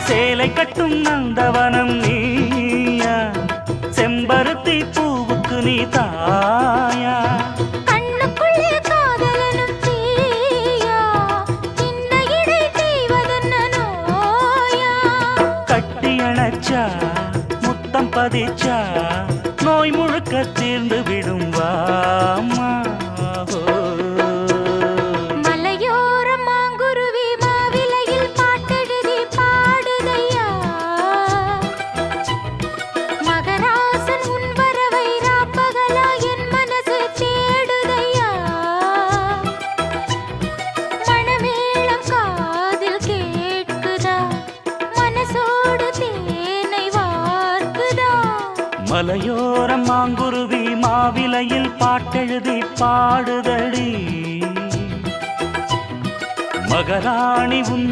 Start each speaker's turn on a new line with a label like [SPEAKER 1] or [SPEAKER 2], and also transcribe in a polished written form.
[SPEAKER 1] சேலை கட்டும் நந்தவனம் நீயா, செம்பருத்தி பூவுக்கு நீ தாயா.
[SPEAKER 2] கண்ணுக்குள்ளே காதலனும் தீயா, சின்ன இடை செய்வதென்ன நோயா.
[SPEAKER 1] கட்டி அணைச்சா முத்தம் பதிச்சா நோய் முழுக்க தீர்ந்து விடும் வாமா.
[SPEAKER 2] மலையோரம் மாங்குருவி மாவிலையில் பாட்டெழுதி பாடுதையா, மகராசன் உன் வரவை ராப்பகலா என் மனசு தேடுதையா. மணமேளம் காதில் கேட்குதா, மனசோடு தேனை வார்க்குதா.
[SPEAKER 1] மலையோரம் மாங்குருவி மாவிலையில் பாட்டெழுதி பாடுதடி, மகராணி உன்